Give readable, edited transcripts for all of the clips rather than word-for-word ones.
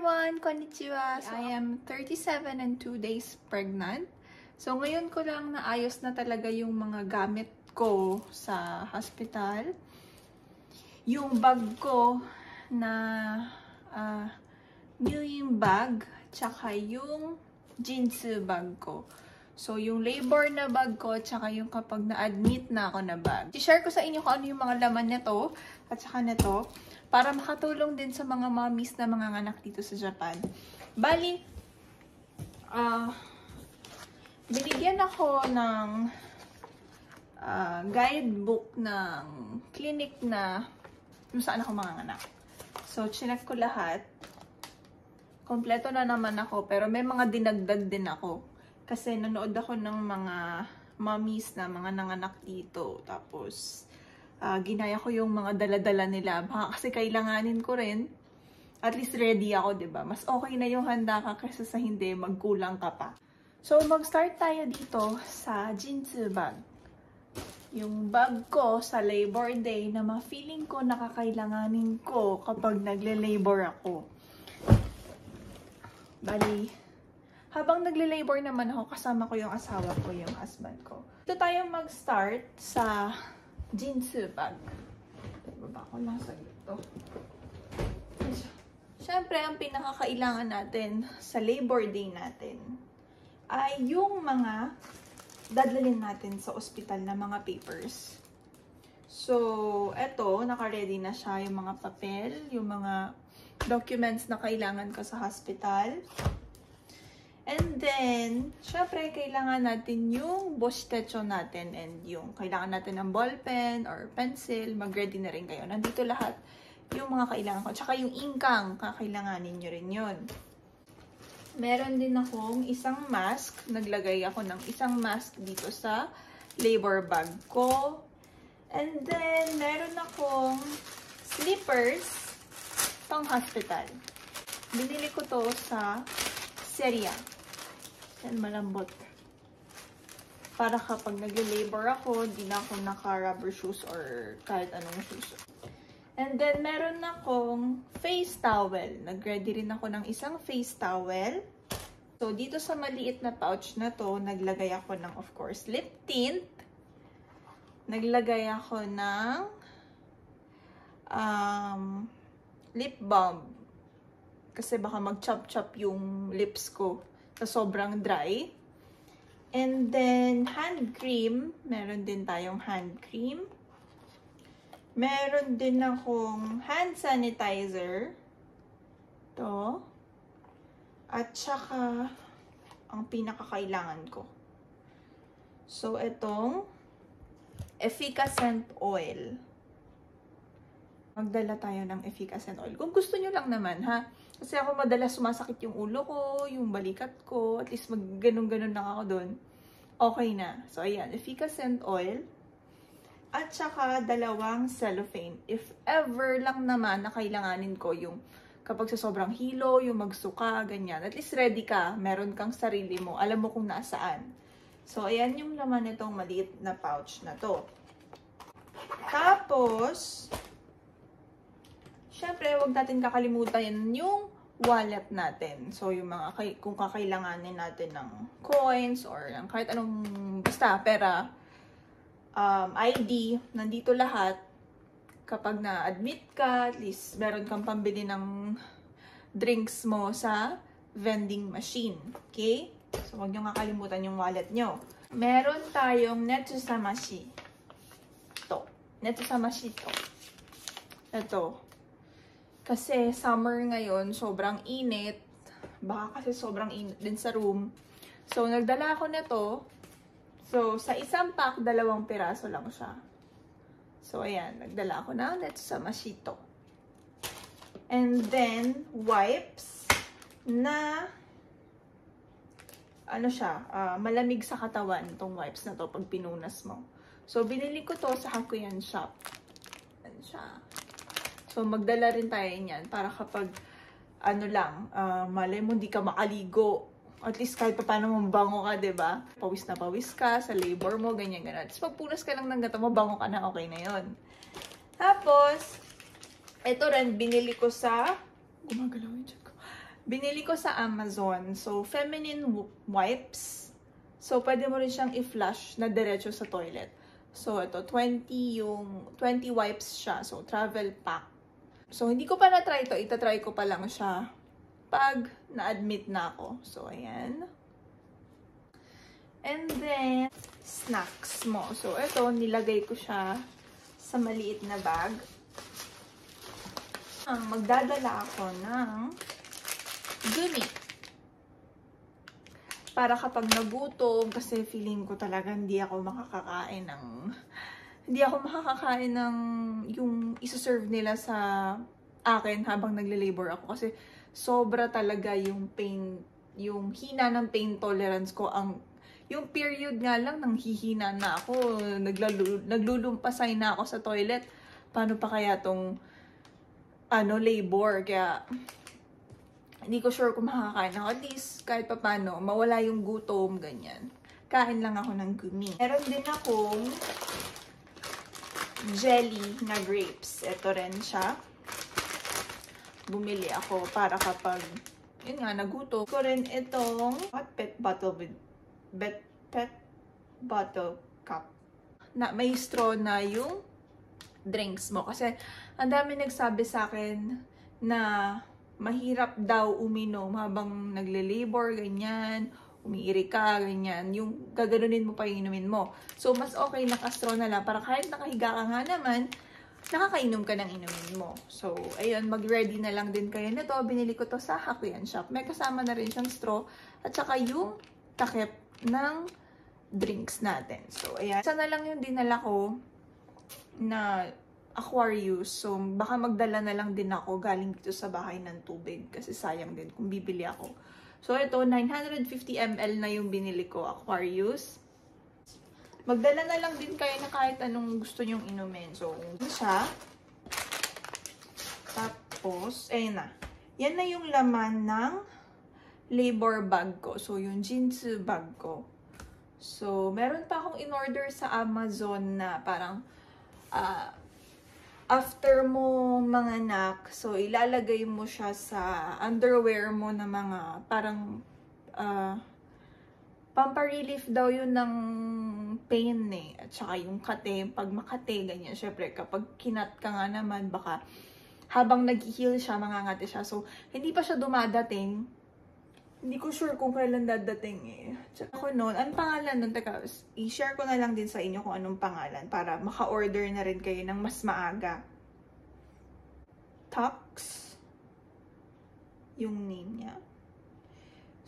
everyone! Konnichiwa! So, I am 37 and 2 days pregnant. So, ngayon ko lang naayos na talaga yung mga gamit ko sa hospital. Yung bag ko na new yung bag, tsaka yung jeans bag ko. So, yung labor na bag ko, tsaka yung kapag na-admit na ako na bag. I-share ko sa inyo kung ano yung mga laman nito at tsaka nito para makatulong din sa mga mommies na mga anak dito sa Japan. Bali, binigyan ako ng guidebook ng clinic na kung saan ako mga anak. So, chinek ko lahat. Kompleto na naman ako, pero may mga dinagdag din ako. Kasi nanood ako ng mga mommies na mga nanganak dito. Tapos, ginaya ko yung mga dala-dala nila. Baka kasi kailanganin ko rin. At least ready ako, diba? Mas okay na yung handa ka kaysa sa hindi, magkulang ka pa. So, mag-start tayo dito sa jeans bag. Yung bag ko sa Labor Day na ma-feeling ko nakakailanganin ko kapag nagle-labor ako. Bali, habang nagle-labor naman ako, kasama ko yung asawa ko, yung husband ko. Ito tayo mag-start sa jeans bag. Baba ko lang sa ito. Siyempre, ang pinakakailangan natin sa Labor Day natin ay yung mga dadalhin natin sa ospital na mga papers. So, eto, naka-ready na siya yung mga papel, yung mga documents na kailangan ko sa hospital. And then, syempre, kailangan natin yung bostecho natin and yung kailangan natin ng ballpen or pencil. Mag-ready na rin kayo. Nandito lahat yung mga kailangan ko. Tsaka yung inkang, kakailanganin nyo rin yun. Meron din akong isang mask. Naglagay ako ng isang mask dito sa labor bag ko. And then, meron akong slippers pang hospital. Binili ko to sa Seria. Yan, malambot. Para kapag nag-labor ako, di na ako naka-rubber shoes or kahit anong shoes. And then, meron akong face towel. Nag-ready rin ako ng isang face towel. So, dito sa maliit na pouch na to, naglagay ako ng, of course, lip tint. Naglagay ako ng lip balm. Kasi baka mag-chop-chop yung lips ko sa sobrang dry. And then, hand cream. Meron din tayong hand cream. Meron din akong hand sanitizer. Ito. At saka, ang pinakakailangan ko. So, itong efficacent oil. Magdala tayo ng efficacent oil. Kung gusto nyo lang naman, ha? Kasi ako madalas sumasakit yung ulo ko, yung balikat ko. At least mag-ganon-ganon lang ako doon. Okay na. So, ayan. Efficacent oil. At saka, dalawang cellophane. If ever lang naman na kailanganin ko yung kapag sa sobrang hilo, yung magsuka, ganyan. At least ready ka. Meron kang sarili mo. Alam mo kung nasaan. So, ayan yung laman nitong maliit na pouch na to. Tapos, syempre, huwag natin kakalimutan yung wallet natin. So, yung mga, kung kakailanganin natin ng coins or ng kahit anong, basta, pera, ID, nandito lahat. Kapag na-admit ka, at least meron kang pambili ng drinks mo sa vending machine. Okay? So, huwag nyo kakalimutan yung wallet nyo. Meron tayong Netsusamashi. Ito. Netsusamashi to. Ito. Kasi summer ngayon, sobrang init. Baka kasi sobrang init din sa room. So, nagdala ako nito. So, sa isang pack, 2 piraso lang siya. So, ayan. Nagdala ako ng Netsusamashi to. And then, wipes na ano siya, malamig sa katawan itong wipes na to pag pinunas mo. So, binili ko to sa Hakuyan shop. Ayan siya. So, magdala rin tayo niyan para kapag, ano lang, malay mo, hindi ka makaligo. At least kahit pa paano mabango ka, diba? Pawis na pawis ka sa labor mo, ganyan-ganyan. Tapos pagpunas ka lang ng gato, mabango ka na, okay na yon. Tapos, ito rin, binili ko sa, gumagalaw yung chat ko. Binili ko sa Amazon. So, feminine wipes. So, pwede mo rin siyang i-flush na diretso sa toilet. So, ito, 20 wipes siya. So, travel pack. So, hindi ko pa na-try ito. Itatry ko pa lang siya pag na-admit na ako. So, ayan. And then, snacks mo. So, ito, nilagay ko siya sa maliit na bag. Magdadala ako ng gummy. Para kapag nagutom, kasi feeling ko talaga hindi ako makakakain ng yung isa-serve nila sa akin habang nagle-labor ako. Kasi sobra talaga yung pain, yung hina ng pain tolerance ko. Yung period nga lang, nanghihina na ako. Naglulumpasay na ako sa toilet. Paano pa kaya tong labor? Kaya hindi ko sure kung makakain ako. At least, kahit pa paano, mawala yung gutom, ganyan. Kain lang ako ng gumi. Meron din akong jelly na grapes. Ito rin siya. Bumili ako para kapag, yun nga, nagutom. Ko rin itong pet bottle cup. Na may straw na yung drinks mo. Kasi, ang dami nagsabi sa akin na mahirap daw uminom habang nagle-labor, ganyan, umiiri ka, ganyan, yung gaganunin mo pa yung inumin mo. So, mas okay naka-straw na lang para kahit nakahiga ka nga naman, nakakainom ka ng inumin mo. So, ayun, mag-ready na lang din kayo nito. Binili ko to sa Hakuyan Shop. May kasama na rin siyang straw at saka yung takip ng drinks natin. So, ayan. Isa na lang yung dinala ko na Aquarius. So, baka magdala na lang din ako galing dito sa bahay ng tubig kasi sayang din kung bibili ako. So, ito, 950 ml na yung binili ko, Aquarius. Magdala na lang din kayo na kahit anong gusto nyong inumin. So, siya. Tapos, ayun na. Yan na yung laman ng labor bag ko. So, yung jeans bag ko. So, meron pa akong in-order sa Amazon na parang after mo manganak, so ilalagay mo siya sa underwear mo na mga parang pamparelief daw yun ng pain eh. At saka yung kate, pag makate, ganyan. Syempre, kapag kinat ka nga naman, baka habang nag-heal siya, mangangate siya. So, hindi pa siya dumadating. Hindi ko sure kung kailan dadating eh. Tsaka ako noon, anong pangalan nun? Teka, i-share ko na lang din sa inyo kung anong pangalan para maka-order na rin kayo ng mas maaga. Tux. Yung name niya.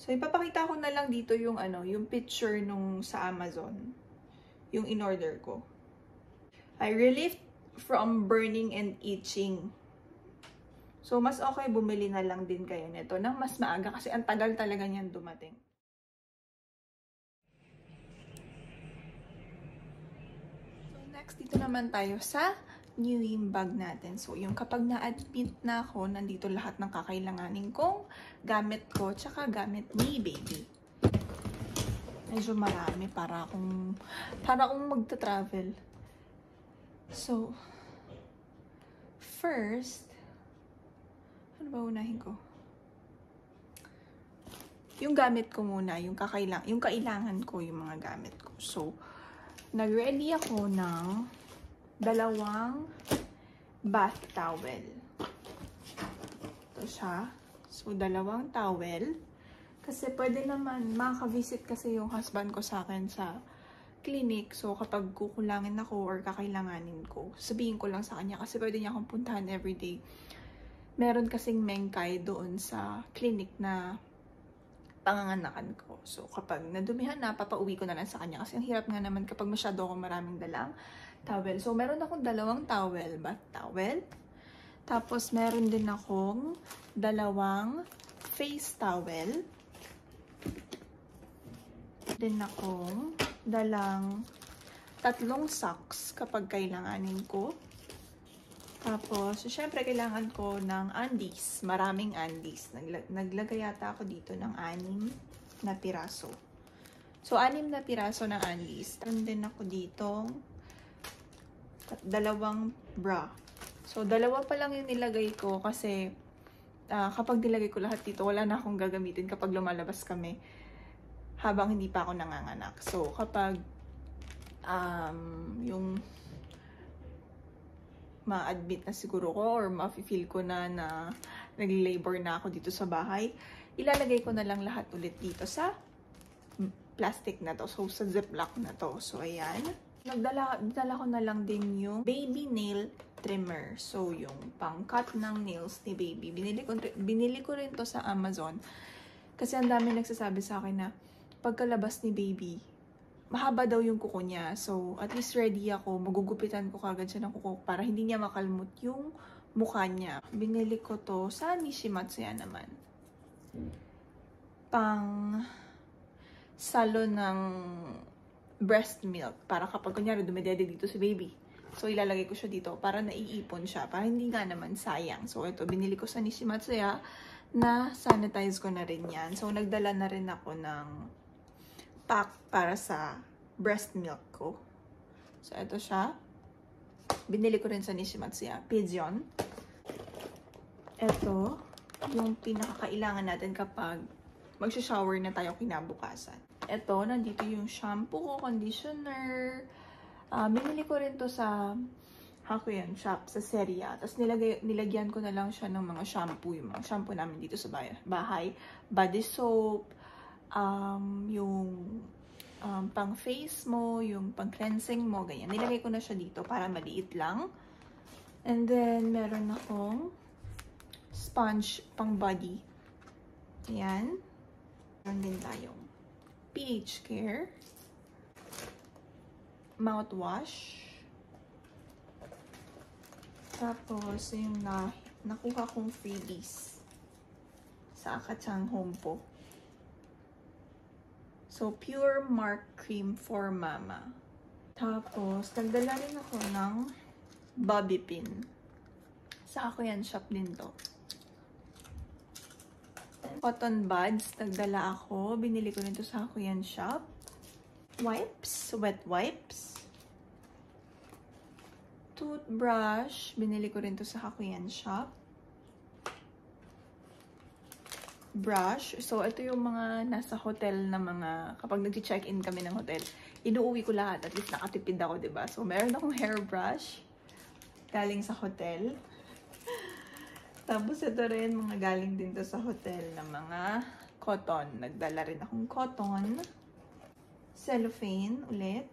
So, ipapakita ko na lang dito yung yung picture nung sa Amazon. Yung in-order ko. I relieved from burning and itching. So, mas okay bumili na lang din kayo nito ng mas maaga kasi ang tagal talaga niyan dumating. So, next dito naman tayo sa new bag natin. So, yung kapag na-admit na ako, nandito lahat ng kakailanganin kong gamit ko, tsaka gamit ni baby. Medyo marami para akong magta-travel. So, first, ano ba unahin ko? Yung gamit ko muna, yung kailangan ko, yung mga gamit ko. So, nag-ready ako ng 2 bath towel. Ito siya. So, 2 towel. Kasi pwede naman, makaka-visit kasi yung husband ko sa akin sa clinic. So, kapag kukulangin ako or kakailanganin ko, sabihin ko lang sa kanya kasi pwede niya akong puntahan everyday. Meron kasing mengkay doon sa clinic na panganganakan ko. So, kapag nadumihan na, papauwi ko na lang sa kanya. Kasi ang hirap nga naman kapag masyado akong maraming dalang towel. So, meron akong 2 towel, bath towel. Tapos, meron din akong 2 face towel. Din akong 3 socks kapag kailanganin ko. Tapos, syempre, kailangan ko ng undies. Maraming undies. Naglagay yata ako dito ng 6 na piraso. So, 6 na piraso ng undies. Meron din ako dito 2 bra. So, 2 pa lang yung nilagay ko kasi kapag nilagay ko lahat dito, wala na akong gagamitin kapag lumalabas kami habang hindi pa ako nanganganak. So, kapag yung ma-admit na siguro ko or ma-feel ko na nag-labor na ako dito sa bahay, ilalagay ko na lang lahat ulit dito sa plastic na to. So, sa ziplock na to. So, ayan. Nagdala ko na lang din yung baby nail trimmer. So, yung pang-cut ng nails ni baby. Binili ko rin to sa Amazon. Kasi ang dami nagsasabi sa akin na pagkalabas ni baby, mahaba daw yung kuko niya. So, at least ready ako. Magugupitan ko kagad siya ng kuko para hindi niya makalmot yung mukha niya. Binili ko to sa Nishimatsuya naman. Pang salo ng breast milk. Para kapag kunyari dumedede dito si baby. So, ilalagay ko siya dito para naiipon siya. Para hindi nga naman sayang. So, ito, binili ko sa Nishimatsuya na sanitize ko na rin yan. So, nagdala na rin ako ng pack para sa breast milk ko. So, ito siya. Binili ko rin sa Nishimatsuya. Pigeon. Ito, yung pinakakailangan natin kapag magsha-shower na tayo kinabukasan. Ito, nandito yung shampoo ko, conditioner. Binili ko rin to sa Hakuyan shop, sa Seria. Tapos nilagyan ko na lang siya ng mga shampoo. Yung mga shampoo namin dito sa bahay. Body soap. Yung pang face mo, yung pang cleansing mo, ganyan. Nilagay ko na siya dito para maliit lang. And then, meron akong sponge pang body. Ayan. Meron din tayong pH Care. Mouthwash. Tapos, yung nakuha kong freebies sa Akachang Home po. So, Pure Mark Cream for Mama. Tapos, nagdala rin ako ng bobby pin. Sa Hakuyan shop din to. Cotton buds, nagdala ako. Binili ko rin to sa Hakuyan shop. Wipes, wet wipes. Toothbrush, binili ko rin to sa Hakuyan shop. Brush. So, ito yung mga nasa hotel na mga, kapag nag-check-in kami ng hotel, inuuwi ko lahat. At least nakatipid ako, diba? So, meron akong hairbrush galing sa hotel. Tapos, ito rin, mga galing din to sa hotel na mga cotton. Nagdala rin akong cotton. Cellophane ulit.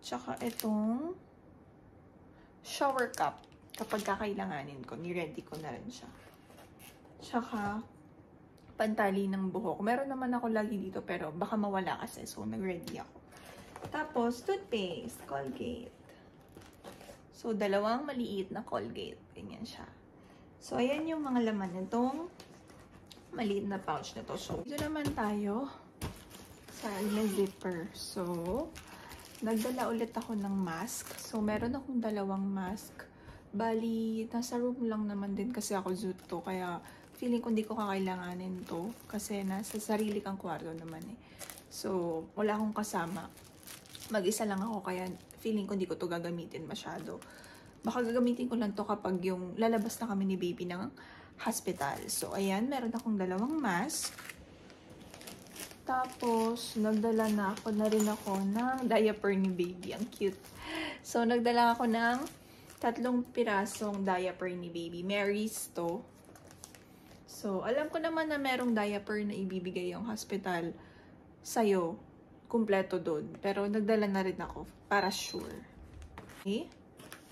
Tsaka itong shower cup. Kapag kakailanganin ko, ni-ready ko na rin siya. Tsaka, pantali ng buhok. Meron naman ako lagi dito, pero baka mawala kasi. So, nag-ready ako. Tapos, toothpaste. Colgate. So, dalawang maliit na Colgate. Ganyan siya. So, ayan yung mga laman nitong maliit na pouch na to. So, dito naman tayo sa zipper. So, nagdala ulit ako ng mask. So, meron akong dalawang mask. Bali, nasa room lang naman din kasi ako Zoot to. Kaya, feeling ko hindi ko kakailanganin to. Kasi nasa sarili kang kwarto naman eh. So, wala akong kasama. Mag-isa lang ako. Kaya, feeling ko hindi ko to gagamitin masyado. Baka gagamitin ko lang to kapag yung lalabas na kami ni baby ng hospital. So, ayan. Meron akong dalawang mask. Tapos, nagdala na rin ako ng diaper ni baby. Ang cute. So, nagdala ako ng 3 pirasong diaper ni baby. Mary's to. So, alam ko naman na merong diaper na ibibigay yung hospital sa'yo. Kumpleto doon. Pero, nagdala na rin ako para sure. Okay?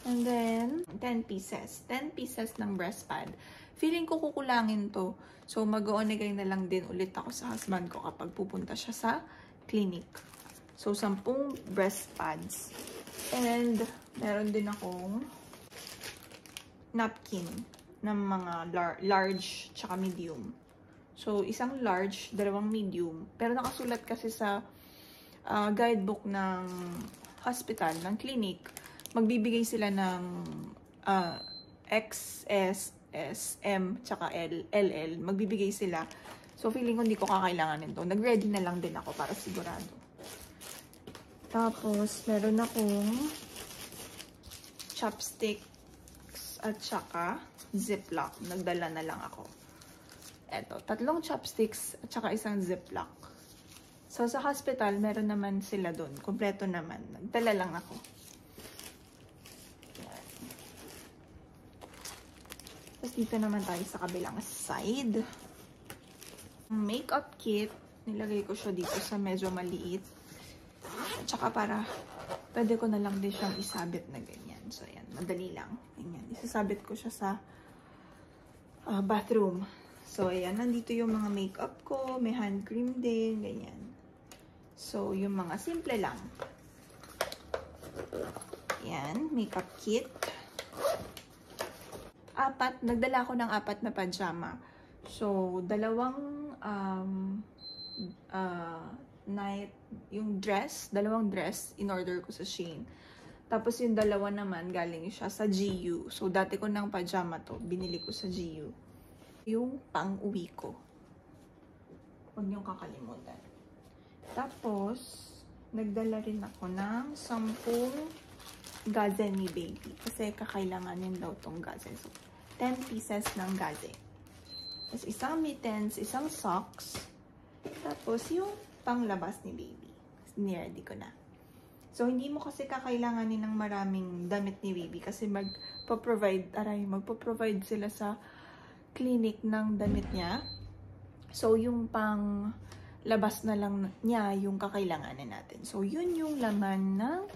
And then, 10 pieces. 10 pieces ng breast pad. Feeling ko kukulangin to. So, mag-o-onigay na lang din ulit ako sa husband ko kapag pupunta siya sa clinic. So, 10 breast pads. And, meron din akong napkin ng mga large tsaka medium. So, isang large, 2 medium. Pero nakasulat kasi sa guidebook ng hospital, ng clinic, magbibigay sila ng XS, SM, tsaka LL. Magbibigay sila. So, feeling ko hindi ko kakailanganin to. Nag-ready na lang din ako para sigurado. Tapos, meron akong chopsticks at tsaka Ziploc. Nagdala na lang ako. Eto, 3 chopsticks at saka isang Ziploc. So, sa hospital, meron naman sila dun. Kompleto naman. Nagdala lang ako. Yan. Tapos dito naman tayo sa kabilang side. Makeup kit. Nilagay ko siya dito sa medyo maliit. At saka para pwede ko na lang din siyang isabit na ganyan. So, ayan. Madali lang. Ganyan. Isasabit ko siya sa bathroom. So, ayan. Nandito yung mga makeup ko. May hand cream din. Ganyan. So, yung mga simple lang. Ayan. Makeup kit. 4. Nagdala ako ng 4 na pajama. So, 2 night, yung dress, 2 dress, in-order ko sa Shein. Tapos yung 2 naman, galing siya sa GU. So, dati ko ng pajama to, binili ko sa GU. Yung pang-uwi ko. Huwag niyong kakalimutan. Tapos, nagdala rin ako ng 10 gaze ni baby. Kasi kakailanganin daw tong gaze. So, 10 pieces ng gaze. Tapos, isang mittens, isang socks. Tapos, yung panglabas ni baby. Niready ko na. So, hindi mo kasi kakailanganin ng maraming damit ni baby kasi magpo-provide sila sa clinic ng damit niya. So, yung pang labas na lang niya yung kakailanganin natin. So, yun yung laman ng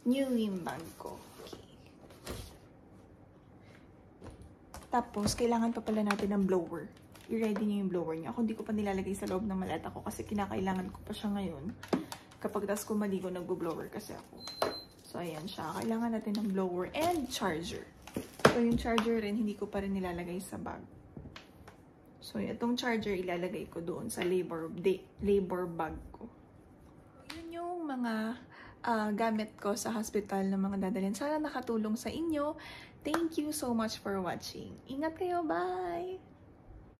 new bag ko. Okay. Tapos, kailangan pa pala natin ng blower. I-ready niyo yung blower niya. Ako hindi ko pa nilalagay sa loob ng maleta ko kasi kinakailangan ko pa siya ngayon. Kapag tas ko maligo, nagbo-blower kasi ako. So, ayan siya. Kailangan natin ng blower and charger. So, yung charger rin, hindi ko pa rin nilalagay sa bag. So, itong charger ilalagay ko doon sa labor bag ko. Yun yung mga gamit ko sa hospital ng mga dadalhin. Sana nakatulong sa inyo. Thank you so much for watching. Ingat kayo. Bye!